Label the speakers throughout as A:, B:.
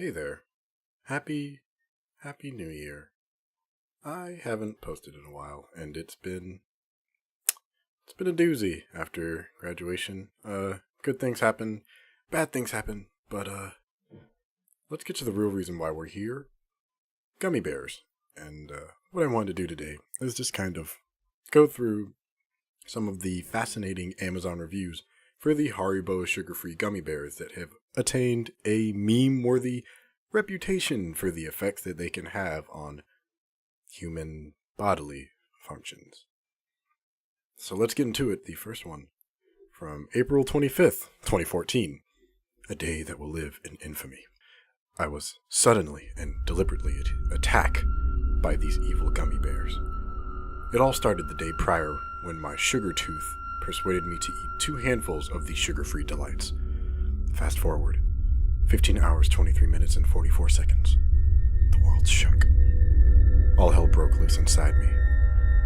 A: Hey there. Happy New Year. I haven't posted in a while, and it's been a doozy after graduation. Good things happen, bad things happen, but let's get to the real reason why we're here. Gummy bears. And what I wanted to do today is just kind of go through some of the fascinating Amazon reviews for the Haribo sugar-free gummy bears that have attained a meme-worthy reputation for the effects that they can have on human bodily functions. So let's get into it. The first one from April 25th, 2014. A day that will live in infamy. I was suddenly and deliberately attacked by these evil gummy bears. It all started the day prior when my sugar tooth persuaded me to eat 2 handfuls of the sugar-free delights. Fast forward, 15 hours, 23 minutes, and 44 seconds. The world shook. All hell broke loose inside me.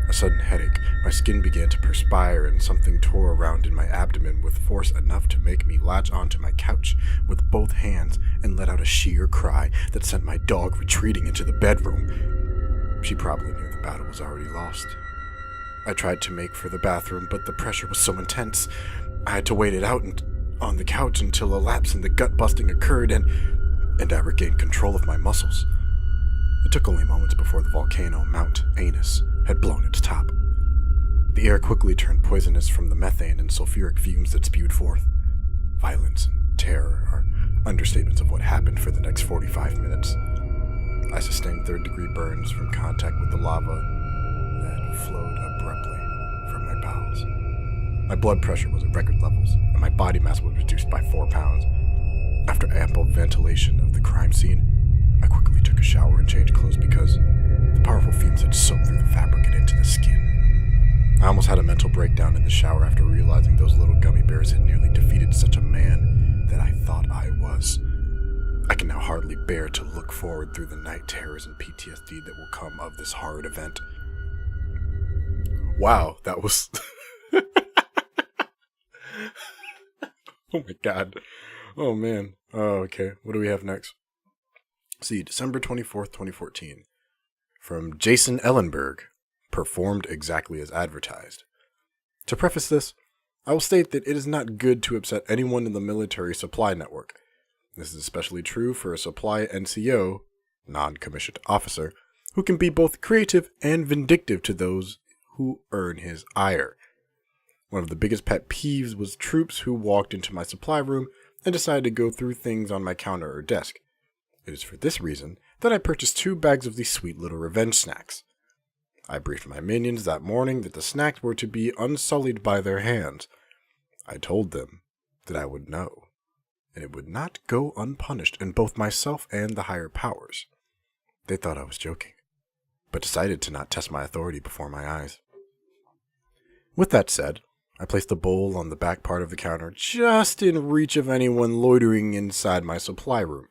A: A sudden headache, my skin began to perspire, and something tore around in my abdomen with force enough to make me latch onto my couch with both hands and let out a sheer cry that sent my dog retreating into the bedroom. She probably knew the battle was already lost. I tried to make for the bathroom, but the pressure was so intense, I had to wait it out on the couch until a lapse in the gut-busting occurred and I regained control of my muscles. It took only moments before the volcano, Mount Anus, had blown its top. The air quickly turned poisonous from the methane and sulfuric fumes that spewed forth. Violence and terror are understatements of what happened for the next 45 minutes. I sustained third-degree burns from contact with the lava that flowed abruptly from my bowels. My blood pressure was at record levels, and my body mass was reduced by 4 pounds. After ample ventilation of the crime scene, I quickly took a shower and changed clothes because the powerful fumes had soaked through the fabric and into the skin. I almost had a mental breakdown in the shower after realizing those little gummy bears had nearly defeated such a man that I thought I was. I can now hardly bear to look forward through the night terrors and PTSD that will come of this horrid event. Wow, that was... Oh my god. Oh man. Oh, okay. What do we have next? See, December 24th, 2014. From Jason Ellenberg. Performed exactly as advertised. To preface this, I will state that it is not good to upset anyone in the military supply network. This is especially true for a supply NCO, non-commissioned officer, who can be both creative and vindictive to those who earn his ire. One of the biggest pet peeves was troops who walked into my supply room and decided to go through things on my counter or desk. It is for this reason that I purchased 2 bags of these sweet little revenge snacks. I briefed my minions that morning that the snacks were to be unsullied by their hands. I told them that I would know, and it would not go unpunished in both myself and the higher powers. They thought I was joking, but decided to not test my authority before my eyes. With that said, I placed the bowl on the back part of the counter, just in reach of anyone loitering inside my supply room.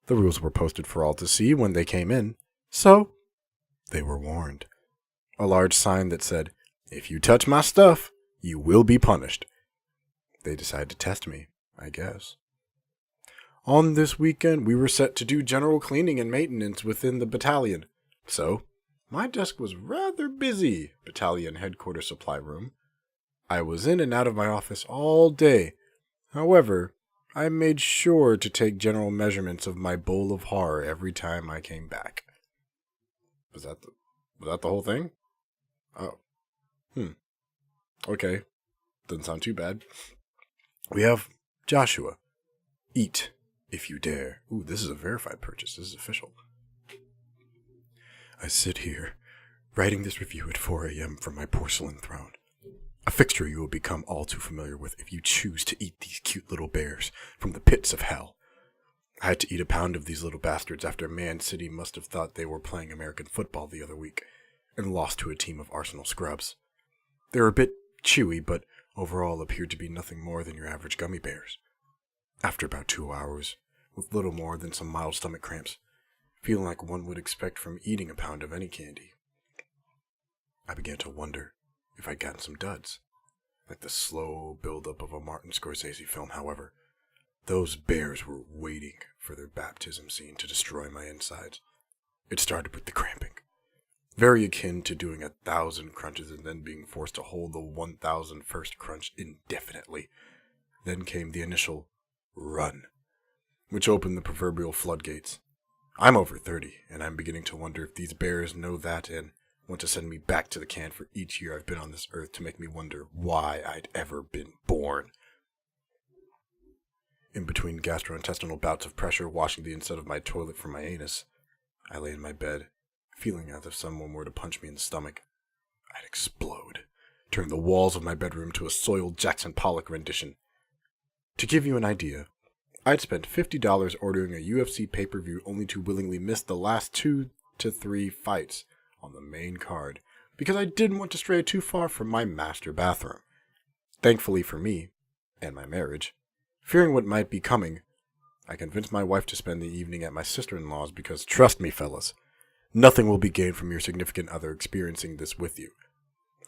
A: The rules were posted for all to see when they came in, so they were warned. A large sign that said, "If you touch my stuff, you will be punished." They decided to test me, I guess. On this weekend, we were set to do general cleaning and maintenance within the battalion. So, my desk was rather busy, battalion headquarters supply room. I was in and out of my office all day. However, I made sure to take general measurements of my bowl of horror every time I came back. Was that the whole thing? Oh. Okay. Doesn't sound too bad. We have Joshua. Eat, if you dare. Ooh, this is a verified purchase. This is official. I sit here, writing this review at 4 a.m. from my porcelain throne. A fixture you will become all too familiar with if you choose to eat these cute little bears from the pits of hell. I had to eat a pound of these little bastards after Man City must have thought they were playing American football the other week and lost to a team of Arsenal scrubs. They were a bit chewy, but overall appeared to be nothing more than your average gummy bears. After about 2 hours, with little more than some mild stomach cramps, feeling like one would expect from eating a pound of any candy, I began to wonder if I'd gotten some duds, like the slow build-up of a Martin Scorsese film, however. Those bears were waiting for their baptism scene to destroy my insides. It started with the cramping. Very akin to doing 1,000 crunches and then being forced to hold the 1,001st crunch indefinitely. Then came the initial run, which opened the proverbial floodgates. I'm over 30, and I'm beginning to wonder if these bears know that and want to send me back to the can for each year I've been on this earth to make me wonder why I'd ever been born. In between gastrointestinal bouts of pressure washing the inside of my toilet from my anus, I lay in my bed, feeling as if someone were to punch me in the stomach. I'd explode, turn the walls of my bedroom to a soiled Jackson Pollock rendition. To give you an idea, I'd spent $50 ordering a UFC pay-per-view only to willingly miss the last 2 to 3 fights on the main card because I didn't want to stray too far from my master bathroom. Thankfully for me, and my marriage, fearing what might be coming, I convinced my wife to spend the evening at my sister-in-law's because, trust me fellas, nothing will be gained from your significant other experiencing this with you.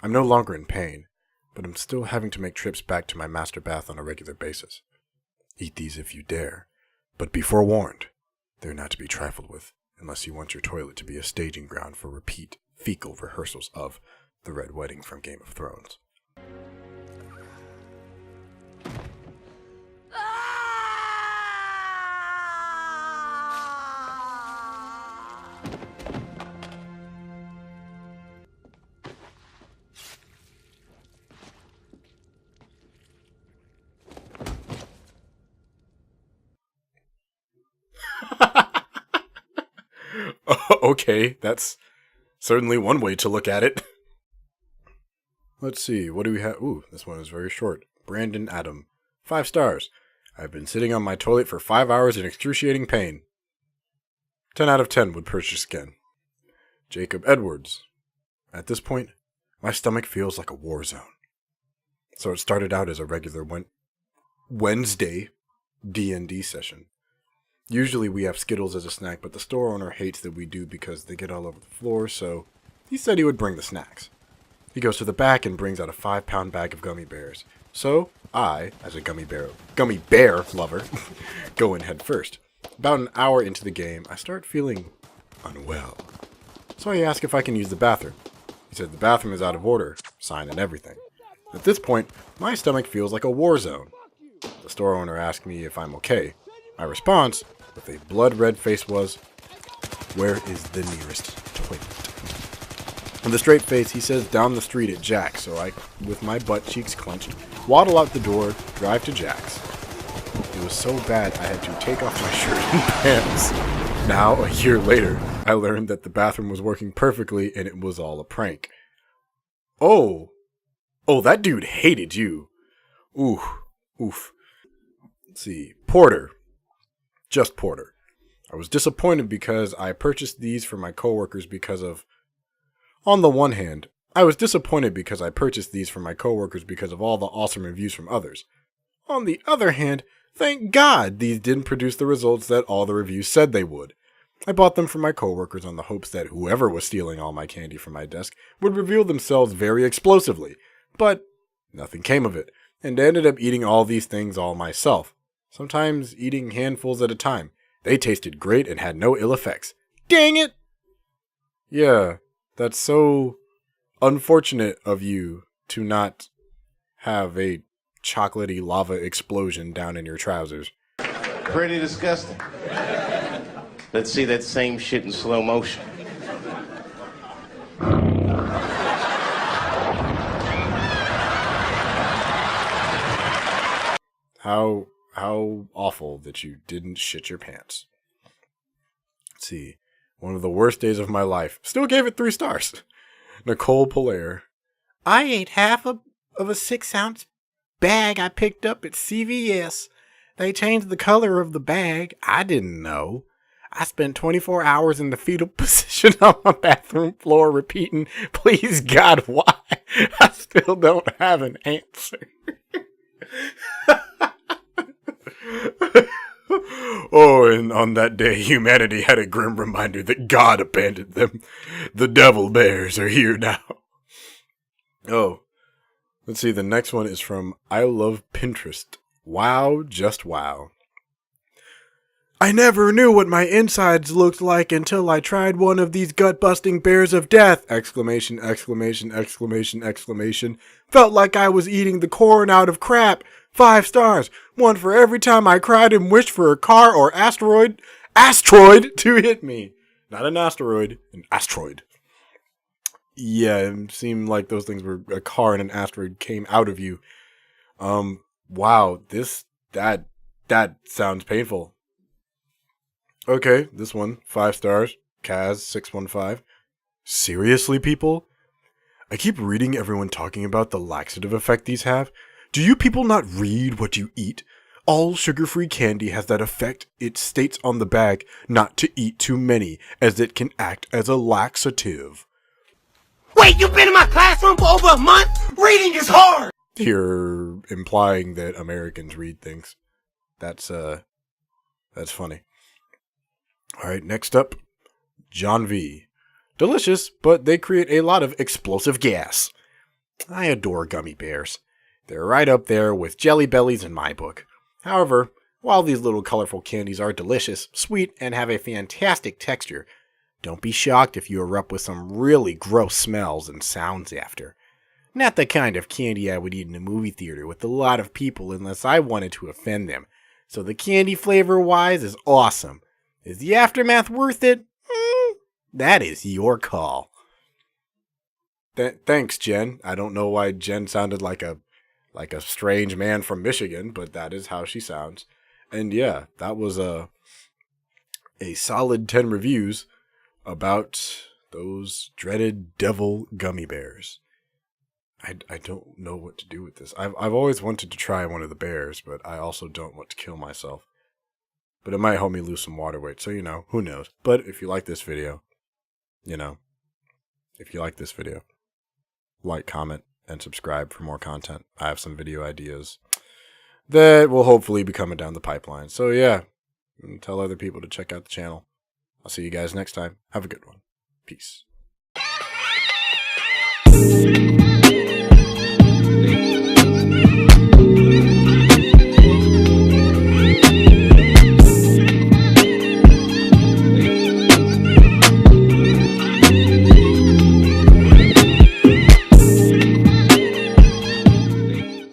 A: I'm no longer in pain, but I'm still having to make trips back to my master bath on a regular basis. Eat these if you dare, but be forewarned, they're not to be trifled with unless you want your toilet to be a staging ground for repeat fecal rehearsals of the Red Wedding from Game of Thrones. Okay, that's certainly one way to look at it. Let's see, what do we have? Ooh, this one is very short. Brandon Adam, 5 stars. I've been sitting on my toilet for 5 hours in excruciating pain. 10 out of 10 would purchase again. Jacob Edwards, at this point, my stomach feels like a war zone. So it started out as a regular Wednesday D&D session. Usually we have Skittles as a snack, but the store owner hates that we do because they get all over the floor, so he said he would bring the snacks. He goes to the back and brings out a 5-pound bag of gummy bears. So I, as a gummy bear lover, go in head first. About an hour into the game, I start feeling unwell. So I ask if I can use the bathroom. He said the bathroom is out of order, sign and everything. At this point, my stomach feels like a war zone. The store owner asked me if I'm okay. My response, with a blood-red face, was, "Where is the nearest toilet?" With a straight face, he says down the street at Jack's, so I, with my butt cheeks clenched, waddle out the door, drive to Jack's. It was so bad I had to take off my shirt and pants. Now, a year later, I learned that the bathroom was working perfectly and it was all a prank. Oh, that dude hated you. Oof. Let's see, Porter. Just Porter. I was disappointed because I purchased these for my coworkers because of... On the one hand, I was disappointed because I purchased these for my coworkers because of all the awesome reviews from others. On the other hand, thank God these didn't produce the results that all the reviews said they would. I bought them for my coworkers on the hopes that whoever was stealing all my candy from my desk would reveal themselves very explosively, but nothing came of it, and I ended up eating all these things all myself. Sometimes eating handfuls at a time. They tasted great and had no ill effects. Dang it! Yeah, that's so unfortunate of you to not have a chocolatey lava explosion down in your trousers.
B: Pretty disgusting. Let's see that same shit in slow motion.
A: How awful that you didn't shit your pants. Let's see. One of the worst days of my life. Still gave it 3 stars. Nicole Polaire. I ate half of a 6-ounce bag I picked up at CVS. They changed the color of the bag. I didn't know. I spent 24 hours in the fetal position on my bathroom floor repeating, "Please God, why?" I still don't have an answer. Oh, and on that day, humanity had a grim reminder that God abandoned them. The devil bears are here now. Oh, let's see. The next one is from I Love Pinterest. Wow, just wow. I never knew what my insides looked like until I tried one of these gut-busting bears of death! Exclamation, exclamation, exclamation, exclamation. Felt like I was eating the corn out of crap! 5 stars! One for every time I cried and wished for a car or asteroid to hit me! Not an asteroid, an asteroid. Yeah, it seemed like those things were a car and an asteroid came out of you. Wow, that sounds painful. Okay, this one, 5 stars. Kaz615. Seriously, people? I keep reading everyone talking about the laxative effect these have. Do you people not read what you eat? All sugar-free candy has that effect. It states on the bag not to eat too many, as it can act as a laxative.
C: Wait, you've been in my classroom for over a month? Reading is hard!
A: You're implying that Americans read things. That's funny. Alright, next up, John V. Delicious, but they create a lot of explosive gas. I adore gummy bears. They're right up there with Jelly Bellies in my book. However, while these little colorful candies are delicious, sweet, and have a fantastic texture, don't be shocked if you erupt with some really gross smells and sounds after. Not the kind of candy I would eat in a movie theater with a lot of people unless I wanted to offend them. So the candy flavor-wise is awesome. Is the aftermath worth it? That is your call. Thanks, Jen. I don't know why Jen sounded like a strange man from Michigan, but that is how she sounds. And yeah, that was a solid 10 reviews about those dreaded devil gummy bears. I don't know what to do with this. I've always wanted to try one of the bears, but I also don't want to kill myself. But it might help me lose some water weight, so who knows. But if you like this video, like, comment, and subscribe for more content. I have some video ideas that will hopefully be coming down the pipeline. So yeah, tell other people to check out the channel. I'll see you guys next time. Have a good one. Peace.